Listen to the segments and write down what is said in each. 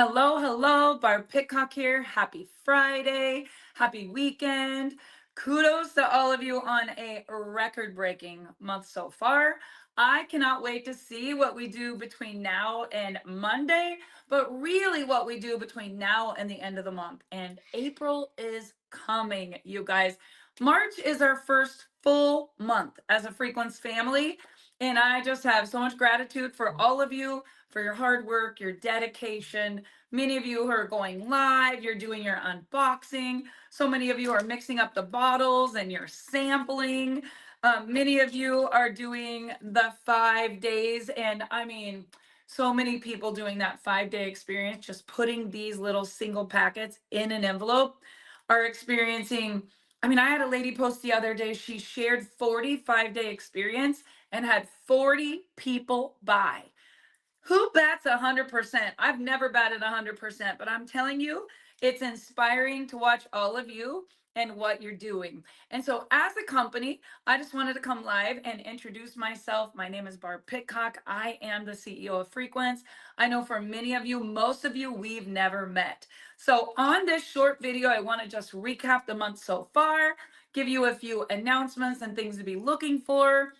Hello, hello, Barb Pitcock here. Happy Friday, happy weekend. Kudos to all of you on a record-breaking month so far. I cannot wait to see what we do between now and Monday, but really what we do between now and the end of the month. And April is coming, you guys. March is our first full month as a Frequence family, and I just have so much gratitude for all of you, for your hard work, your dedication. Many of you are going live, you're doing your unboxing. So many of you are mixing up the bottles and you're sampling. Many of you are doing the 5 days. And I mean, so many people doing that 5 day experience, just putting these little single packets in an envelope, are experiencing. I mean, I had a lady post the other day, she shared 45 day experience and had 40 people buy. Who bats 100%? I've never batted 100%, but I'm telling you, it's inspiring to watch all of you and what you're doing. And so, as a company, I just wanted to come live and introduce myself. My name is Barb Pitcock. I am the CEO of Frequence. I know for many of you, most of you, we've never met. So, on this short video, I want to just recap the month so far, give you a few announcements and things to be looking for,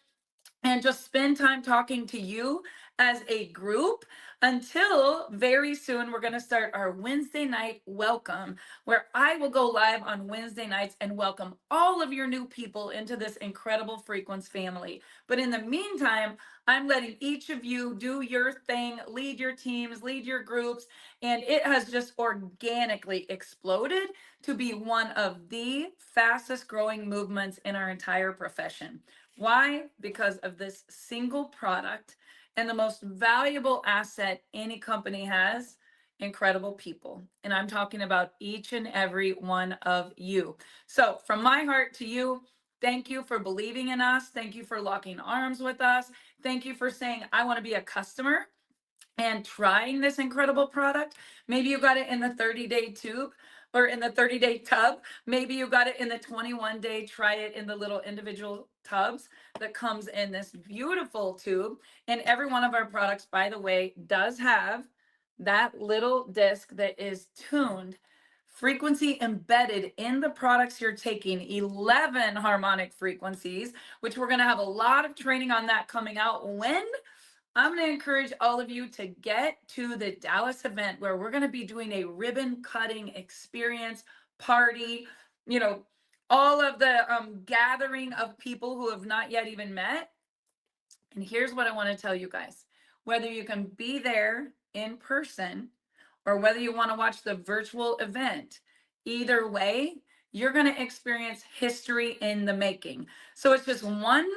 and just spend time talking to you as a group until very soon we're going to start our Wednesday night welcome, where I will go live on Wednesday nights and welcome all of your new people into this incredible Frequence family. But in the meantime, I'm letting each of you do your thing, lead your teams, lead your groups, and it has just organically exploded to be one of the fastest growing movements in our entire profession. Why? Because of this single product and the most valuable asset any company has, incredible people. And I'm talking about each and every one of you. So from my heart to you, thank you for believing in us. Thank you for locking arms with us. Thank you for saying, I want to be a customer and trying this incredible product. Maybe you got it in the 30-day tube or in the 30-day tub. Maybe you got it in the 21-day, try it in the little individual tubs that comes in this beautiful tube. And every one of our products, by the way, does have that little disc that is tuned, frequency embedded in the products you're taking, 11 harmonic frequencies, which we're going to have a lot of training on that coming out. When I'm going to encourage all of you to get to the Dallas event where we're going to be doing a ribbon cutting experience party, you know, all of the gathering of people who have not yet even met. And here's what I want to tell you guys. Whether you can be there in person or whether you want to watch the virtual event, either way, you're going to experience history in the making. So it's just one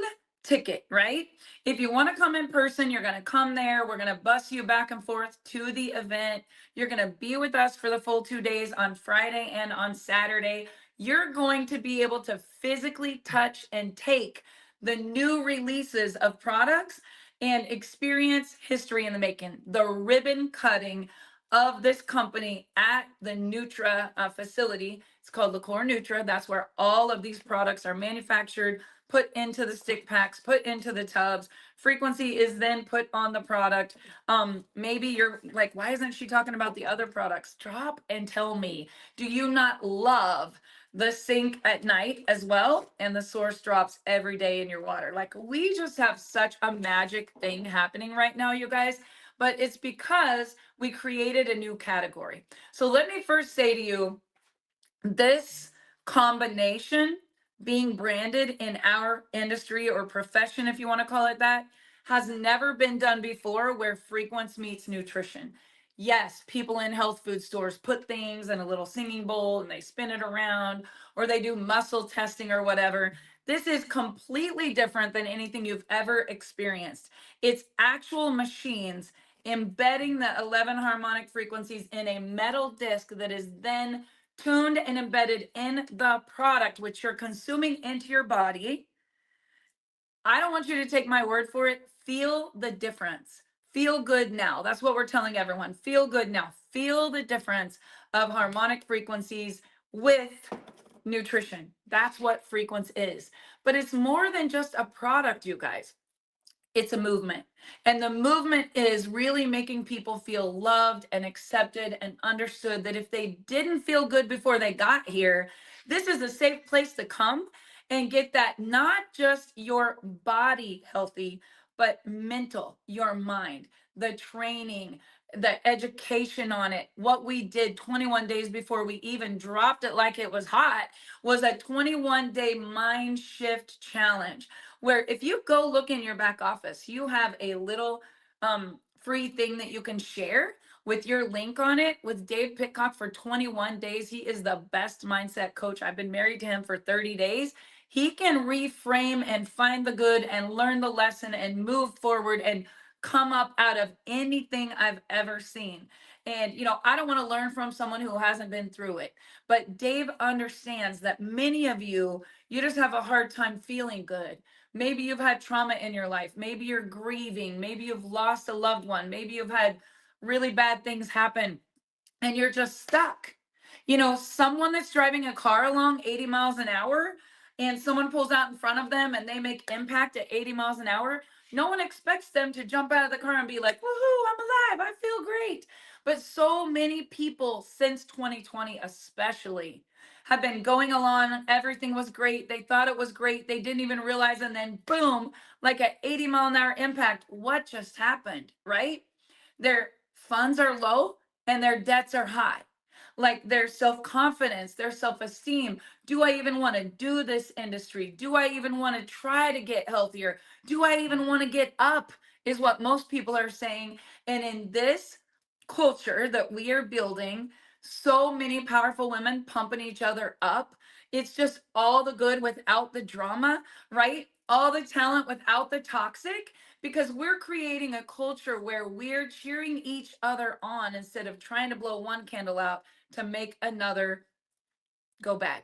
ticket, right? If you want to come in person, you're going to come there. We're going to bus you back and forth to the event. You're going to be with us for the full 2 days on Friday and on Saturday. You're going to be able to physically touch and take the new releases of products and experience history in the making, the ribbon cutting of this company at the Nutra facility. It's called Liqueur Nutra. That's where all of these products are manufactured, put into the stick packs, put into the tubs. Frequency is then put on the product. Maybe you're like, why isn't she talking about the other products? Drop and tell me, do you not love the sink at night as well, and the source drops every day in your water? Like, we just have such a magic thing happening right now, you guys, but it's because we created a new category. So let me first say to you, this combination being branded in our industry or profession, if you want to call it that, has never been done before, where frequency meets nutrition. Yes, people in health food stores put things in a little singing bowl and they spin it around, or they do muscle testing or whatever. This is completely different than anything you've ever experienced. It's actual machines embedding the 11 harmonic frequencies in a metal disc that is then tuned and embedded in the product, which you're consuming into your body. I don't want you to take my word for it. Feel the difference. Feel good now. That's what we're telling everyone. Feel good now. Feel the difference of harmonic frequencies with nutrition. That's what Frequency is. But it's more than just a product, you guys. It's a movement. And the movement is really making people feel loved and accepted and understood that if they didn't feel good before they got here, this is a safe place to come and get that, not just your body healthy, but mental, your mind, the training, the education on it. What we did 21 days before we even dropped it like it was hot was a 21-day mind shift challenge, where if you go look in your back office, you have a little free thing that you can share with your link on it with Dave Pitcock for 21 days. He is the best mindset coach. I've been married to him for 30 days. He can reframe and find the good and learn the lesson and move forward and come up out of anything I've ever seen. And, I don't want to learn from someone who hasn't been through it. But Dave understands that many of you just have a hard time feeling good. Maybe you've had trauma in your life. Maybe you're grieving. Maybe you've lost a loved one. Maybe you've had really bad things happen and you're just stuck. Someone that's driving a car along 80 miles an hour and someone pulls out in front of them and they make impact at 80 miles an hour. No one expects them to jump out of the car and be like, woohoo, I'm alive. I feel great. But so many people since 2020, especially, have been going along. Everything was great. They thought it was great. They didn't even realize. And then boom, like an 80 mile an hour impact. What just happened, right? Their funds are low and their debts are high. Like their self-confidence, their self-esteem. Do I even want to do this industry? Do I even want to try to get healthier? Do I even want to get up? Is what most people are saying. And in this culture that we are building, so many powerful women pumping each other up. It's just all the good without the drama, right? All the talent without the toxic, because we're creating a culture where we're cheering each other on instead of trying to blow one candle out to make another go bad.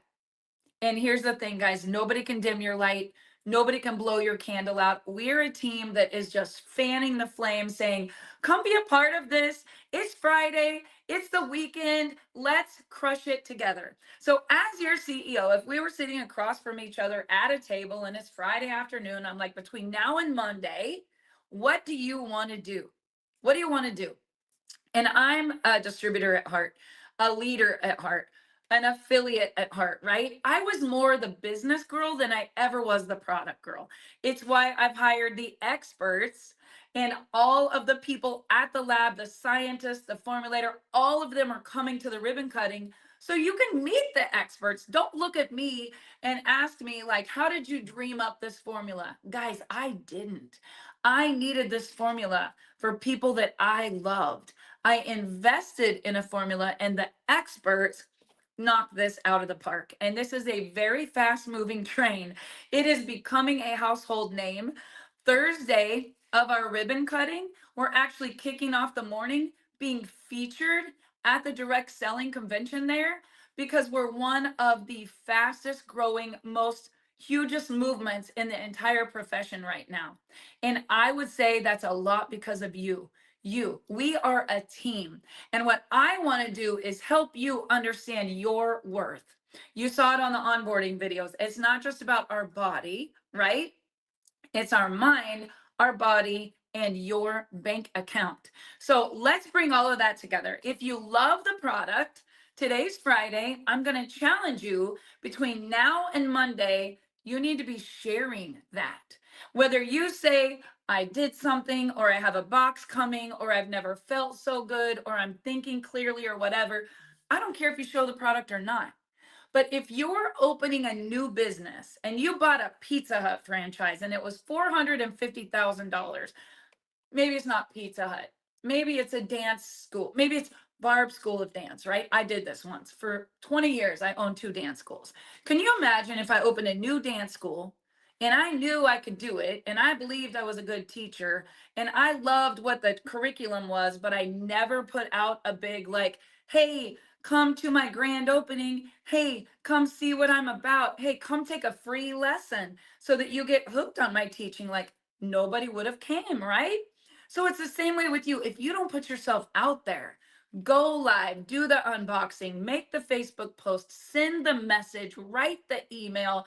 And here's the thing, guys, nobody can dim your light. Nobody can blow your candle out. We're a team that is just fanning the flame, saying, come be a part of this. It's Friday. It's the weekend. Let's crush it together. So as your CEO, if we were sitting across from each other at a table and it's Friday afternoon, I'm like, between now and Monday, what do you want to do? What do you want to do? And I'm a distributor at heart, a leader at heart, an affiliate at heart, right? I was more the business girl than I ever was the product girl. It's why I've hired the experts and all of the people at the lab, the scientists, the formulator, all of them are coming to the ribbon cutting so you can meet the experts. Don't look at me and ask me, like, how did you dream up this formula? Guys, I didn't. I needed this formula for people that I loved. I invested in a formula and the experts knocked this out of the park. And this is a very fast moving train. It is becoming a household name. Thursday of our ribbon cutting, we're actually kicking off the morning being featured at the direct selling convention there, because we're one of the fastest growing, most hugest movements in the entire profession right now. And I would say that's a lot because of you. We are a team. And what I want to do is help you understand your worth. You saw it on the onboarding videos. It's not just about our body, right? It's our mind, our body, and your bank account. So let's bring all of that together. If you love the product, today's Friday, I'm going to challenge you between now and Monday. You need to be sharing that. Whether you say, I did something, or I have a box coming, or I've never felt so good, or I'm thinking clearly, or whatever. I don't care if you show the product or not. But if you're opening a new business and you bought a Pizza Hut franchise and it was $450,000, maybe it's not Pizza Hut. Maybe it's a dance school. Maybe it's Barb School of Dance, right? I did this once. For 20 years, I owned 2 dance schools. Can you imagine if I opened a new dance school and I knew I could do it and I believed I was a good teacher and I loved what the curriculum was, but I never put out a big, like, hey, come to my grand opening. Hey, come see what I'm about. Hey, come take a free lesson so that you get hooked on my teaching. Like, nobody would have came, right? So it's the same way with you. If you don't put yourself out there, go live, do the unboxing, make the Facebook post, send the message, write the email,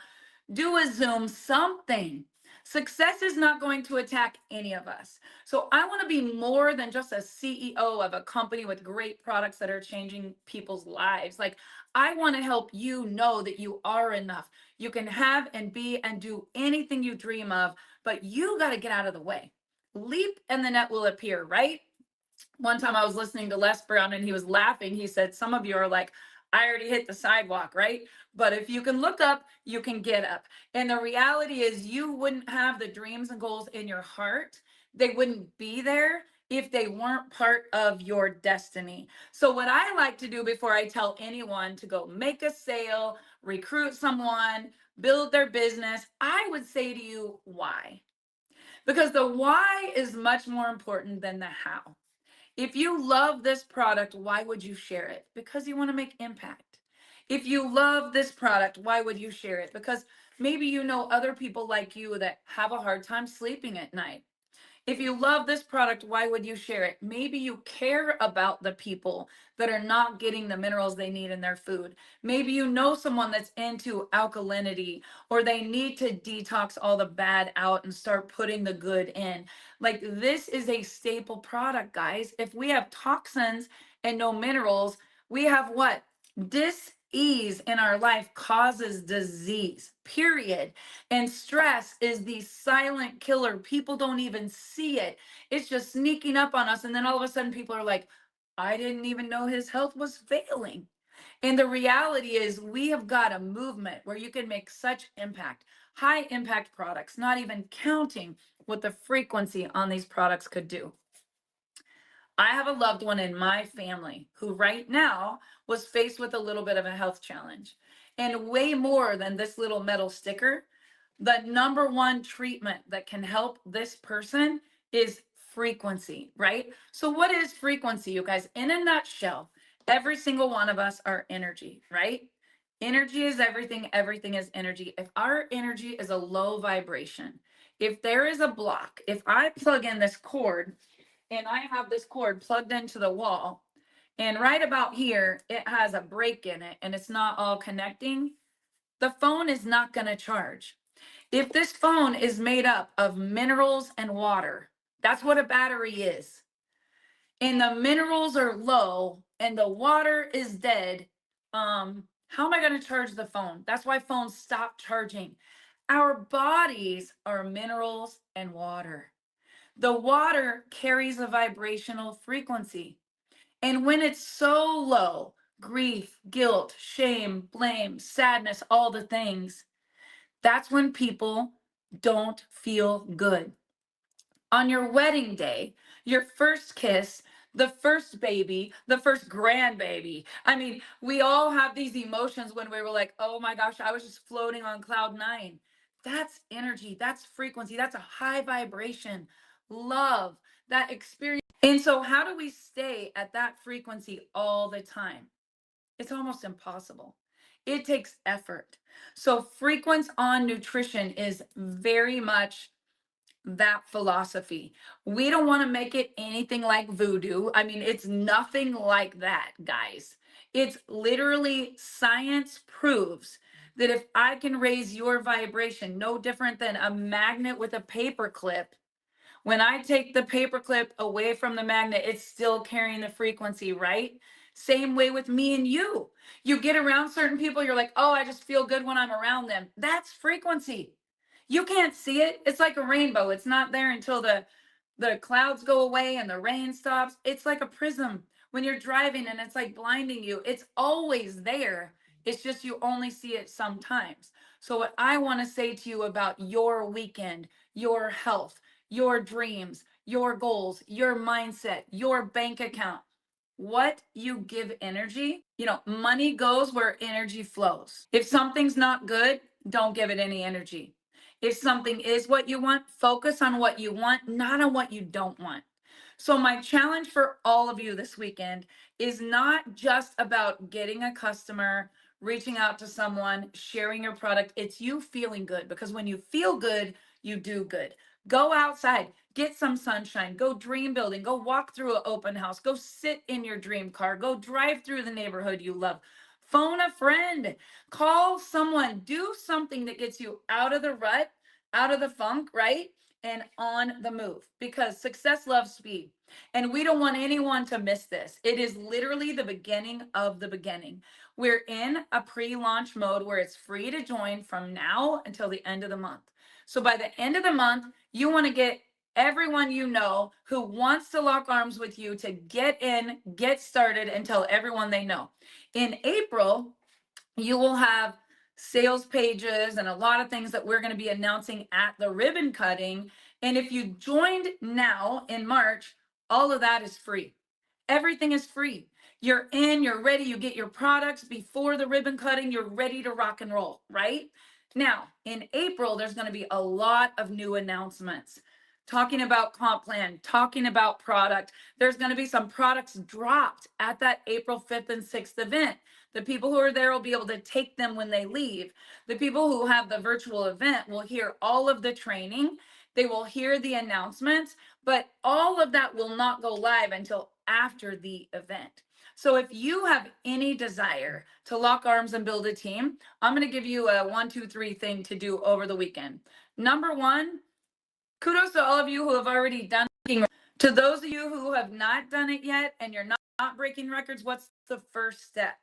do a Zoom, something Success is not going to attack any of us. So I want to be more than just a CEO of a company with great products that are changing people's lives. Like, I want to help you know that you are enough. You can have and be and do anything you dream of, but you got to get out of the way. Leap and the net will appear, right? One time I was listening to Les Brown and he was laughing. He said, some of you are like, I already hit the sidewalk, right? But if you can look up, you can get up. And the reality is, you wouldn't have the dreams and goals in your heart. They wouldn't be there if they weren't part of your destiny. So, what I like to do before I tell anyone to go make a sale, recruit someone, build their business, I would say to you, why? Because the why is much more important than the how. If you love this product, why would you share it? Because you want to make impact. If you love this product, why would you share it? Because maybe you know other people like you that have a hard time sleeping at night. If you love this product, why would you share it? Maybe you care about the people that are not getting the minerals they need in their food. Maybe you know someone that's into alkalinity, or they need to detox all the bad out and start putting the good in. Like, this is a staple product, guys. If we have toxins and no minerals, we have what? Dis-ease in our life causes disease, period. And stress is the silent killer. People don't even see it. It's just sneaking up on us. And then all of a sudden, people are like, I didn't even know his health was failing. And the reality is, we have got a movement where you can make such impact, high impact products, not even counting what the frequency on these products could do. I have a loved one in my family who right now was faced with a little bit of a health challenge. And way more than this little metal sticker, the number one treatment that can help this person is frequency, right? So what is frequency, you guys? In a nutshell, every single one of us are energy, right? Energy is everything. Everything is energy. If our energy is a low vibration, if there is a block, if I plug in this cord and I have this cord plugged into the wall, and right about here, it has a break in it and it's not all connecting, the phone is not going to charge. If this phone is made up of minerals and water, that's what a battery is, and the minerals are low and the water is dead, how am I going to charge the phone? That's why phones stop charging. Our bodies are minerals and water. The water carries a vibrational frequency. And when it's so low, grief, guilt, shame, blame, sadness, all the things, that's when people don't feel good. On your wedding day, your first kiss, the first baby, the first grandbaby. I mean, we all have these emotions when we were like, oh my gosh, I was just floating on cloud nine. That's energy, that's frequency, that's a high vibration, love, that experience. And so, how do we stay at that frequency all the time? It's almost impossible. It takes effort. So, frequency on nutrition is very much that philosophy. We don't want to make it anything like voodoo. I mean, it's nothing like that, guys. It's literally, science proves that if I can raise your vibration, no different than a magnet with a paper clip, when I take the paper clip away from the magnet, it's still carrying the frequency, right? Same way with me and you. You get around certain people, you're like, oh, I just feel good when I'm around them. That's frequency. You can't see it. It's like a rainbow. It's not there until the clouds go away and the rain stops. It's like a prism when you're driving and it's like blinding you. It's always there. It's just you only see it sometimes. So what I want to say to you about your weekend, your health, your dreams, your goals, your mindset, your bank account, what you give energy, money goes where energy flows. If something's not good, don't give it any energy. If something is what you want, focus on what you want, not on what you don't want. So my challenge for all of you this weekend is not just about getting a customer, reaching out to someone, sharing your product. It's you feeling good, because when you feel good, you do good. Go outside, get some sunshine, go dream building, go walk through an open house, go sit in your dream car, go drive through the neighborhood you love. Phone a friend, call someone, do something that gets you out of the rut out of the funk, right? And on the move, because success loves speed. And we don't want anyone to miss this. It is literally the beginning of the beginning. We're in a pre-launch mode where it's free to join from now until the end of the month. So by the end of the month, you want to get everyone you know who wants to lock arms with you to get in, get started, and tell everyone they know. In April, you will have sales pages and a lot of things that we're going to be announcing at the ribbon cutting. And if you joined now in March, all of that is free. Everything is free. You're in, you're ready, you get your products before the ribbon cutting, you're ready to rock and roll, right? Now, in April, there's going to be a lot of new announcements talking about comp plan, talking about product. There's going to be some products dropped at that April 5th and 6th event. The people who are there will be able to take them when they leave. The people who have the virtual event will hear all of the training. They will hear the announcements, but all of that will not go live until after the event. So if you have any desire to lock arms and build a team, I'm going to give you a 1, 2, 3 thing to do over the weekend. Number one, kudos to all of you who have already done it. To those of you who have not done it yet and you're not breaking records, what's the first step?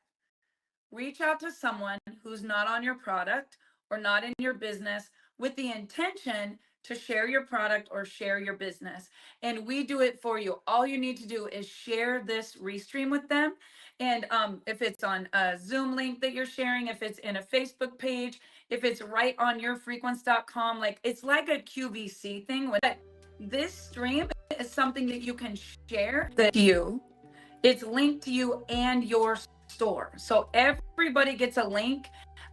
Reach out to someone who's not on your product or not in your business with the intention to share your product or share your business. And we do it for you. All you need to do is share this restream with them. And if it's on a Zoom link that you're sharing, if it's in a Facebook page, if it's right on your frequence.com, like it's like a QVC thing. But this stream is something that you can share that you. It's linked to you and your store. So everybody gets a link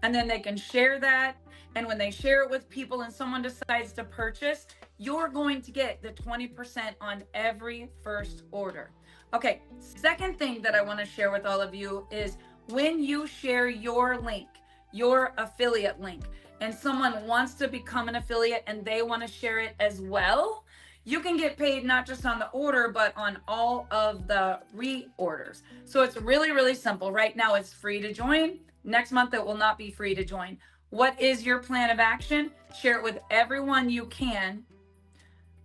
and then they can share that. And when they share it with people and someone decides to purchase, you're going to get the 20% on every first order. Okay, second thing that I want to share with all of you is when you share your link, your affiliate link, and someone wants to become an affiliate and they want to share it as well, you can get paid not just on the order, but on all of the reorders. So it's really, really simple. Right now it's free to join. Next month it will not be free to join. What is your plan of action? Share it with everyone you can,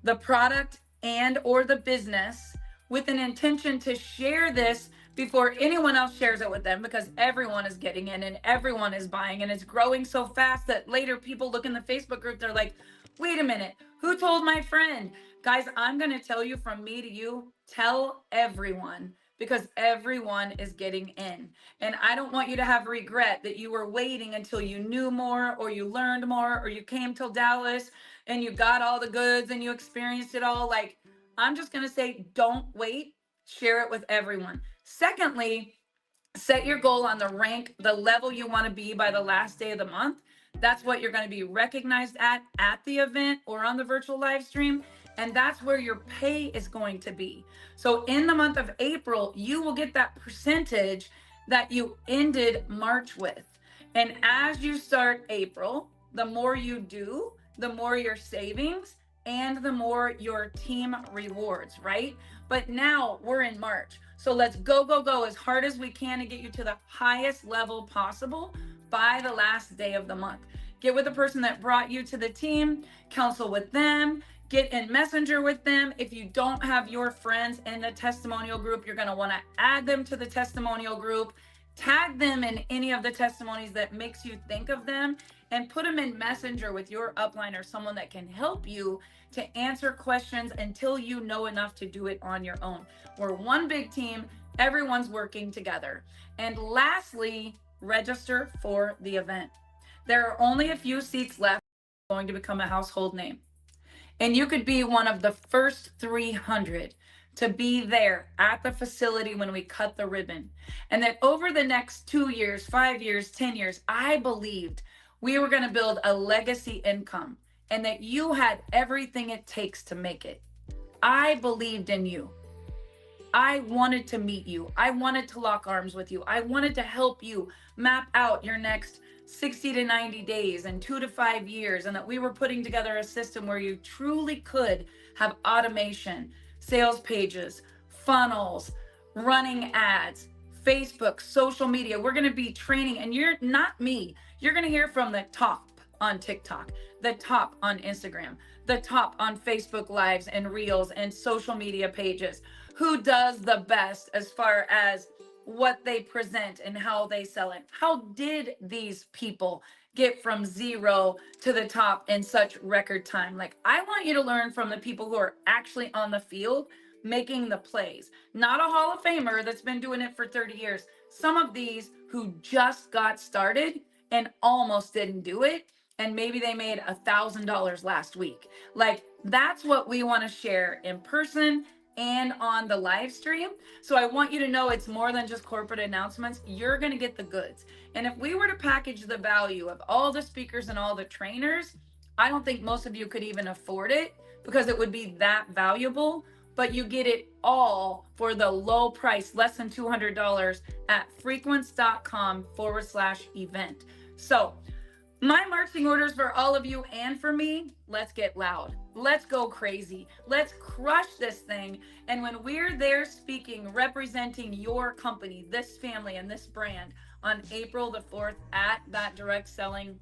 the product and or the business, with an intention to share this before anyone else shares it with them, because everyone is getting in and everyone is buying, and it's growing so fast that later people look in the Facebook group, they're like, wait a minute, who told my friend? Guys, I'm going to tell you from me to you, tell everyone, because everyone is getting in. And I don't want you to have regret that you were waiting until you knew more or you learned more or you came till Dallas and you got all the goods and you experienced it all. Like, I'm just going to say, don't wait, share it with everyone. Secondly, set your goal on the level you want to be by the last day of the month. That's what you're going to be recognized at the event or on the virtual live stream. And that's where your pay is going to be. So in the month of April, you will get that percentage that you ended March with. And as you start April, the more you do, the more your savings and the more your team rewards, right? But now we're in March. So let's go as hard as we can to get you to the highest level possible by the last day of the month. Get with the person that brought you to the team, counsel with them, get in Messenger with them. If you don't have your friends in the testimonial group, you're going to want to add them to the testimonial group, tag them in any of the testimonies that makes you think of them, and put them in Messenger with your upline or someone that can help you to answer questions until you know enough to do it on your own. We're one big team. Everyone's working together. And lastly, register for the event. There are only a few seats left going to become a household name. And you could be one of the first 300 to be there at the facility when we cut the ribbon. And that over the next 2 years, 5 years, 10 years, I believed we were going to build a legacy income and that you had everything it takes to make it. I believed in you. I wanted to meet you. I wanted to lock arms with you. I wanted to help you map out your next 60 to 90 days and 2 to 5 years, and that we were putting together a system where you truly could have automation, sales pages, funnels, running ads, Facebook, social media. We're going to be training, and you're not me. You're going to hear from the top on TikTok, the top on Instagram, the top on Facebook Lives and Reels and social media pages. Who does the best as far as what they present and how they sell it? How did these people get from zero to the top in such record time? Like, I want you to learn from the people who are actually on the field making the plays, not a Hall of Famer that's been doing it for 30 years. Some of these who just got started and almost didn't do it, and maybe they made $1,000 last week. Like, that's what we want to share in person and on the live stream. So I want you to know it's more than just corporate announcements. You're going to get the goods. And if we were to package the value of all the speakers and all the trainers, I don't think most of you could even afford it because it would be that valuable. But you get it all for the low price, less than $200 at frequence.com/event. So my marching orders for all of you and for me, let's get loud. Let's go crazy. Let's crush this thing. And when we're there speaking, representing your company, this family and this brand on April the 4th at that direct selling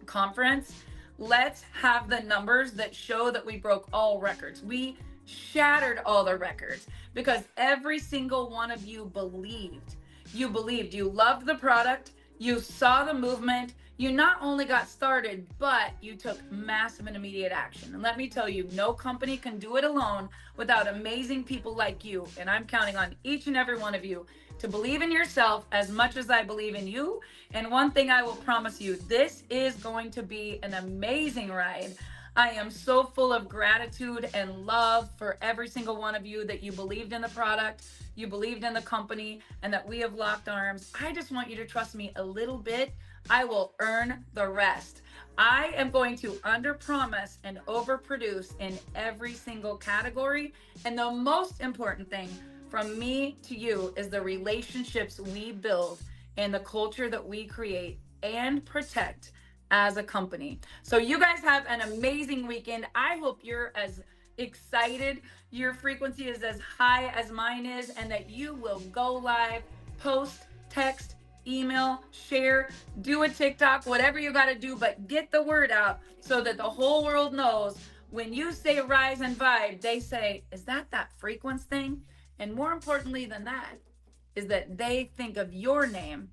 conference, let's have the numbers that show that we broke all records. We shattered all the records because every single one of you believed. You believed. You loved the product. You saw the movement. You not only got started, but you took massive and immediate action. And let me tell you, no company can do it alone without amazing people like you. And I'm counting on each and every one of you to believe in yourself as much as I believe in you. And one thing I will promise you, this is going to be an amazing ride. I am so full of gratitude and love for every single one of you that you believed in the product, you believed in the company, and that we have locked arms. I just want you to trust me a little bit. I will earn the rest. I am going to underpromise and overproduce in every single category. And the most important thing from me to you is the relationships we build and the culture that we create and protect as a company. So you guys have an amazing weekend. I hope you're as excited, your frequency is as high as mine is, and that you will go live, post, text, email, share, do a TikTok, whatever you got to do, but get the word out so that the whole world knows when you say rise and vibe, they say, is that frequency thing? And more importantly than that is that they think of your name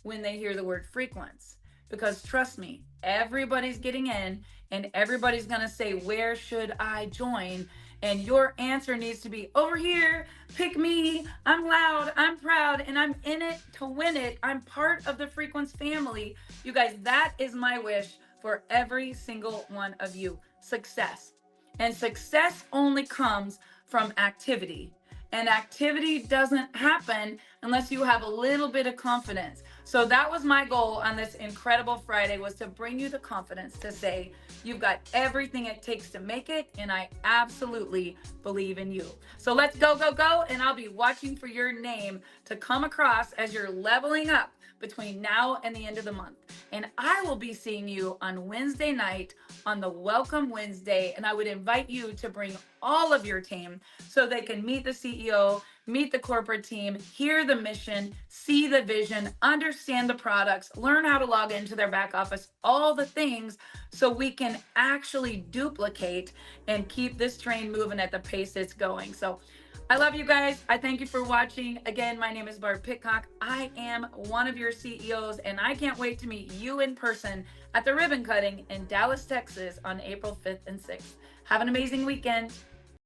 when they hear the word frequency. Because trust me, everybody's getting in and everybody's going to say, where should I join? And your answer needs to be over here. Pick me. I'm loud. I'm proud. And I'm in it to win it. I'm part of the Frequency family. You guys, that is my wish for every single one of you. Success. And success only comes from activity. And activity doesn't happen unless you have a little bit of confidence. So that was my goal on this incredible Friday, was to bring you the confidence to say, you've got everything it takes to make it. And I absolutely believe in you. So let's go, go, go. And I'll be watching for your name to come across as you're leveling up between now and the end of the month. And I will be seeing you on Wednesday night on the Welcome Wednesday. And I would invite you to bring all of your team so they can meet the CEO, meet the corporate team, hear the mission, see the vision, understand the products, learn how to log into their back office, all the things, so we can actually duplicate and keep this train moving at the pace it's going. So I love you guys. I thank you for watching. Again, my name is Barb Pitcock. I am one of your CEOs, and I can't wait to meet you in person at the ribbon cutting in Dallas, Texas on April 5th and 6th. Have an amazing weekend.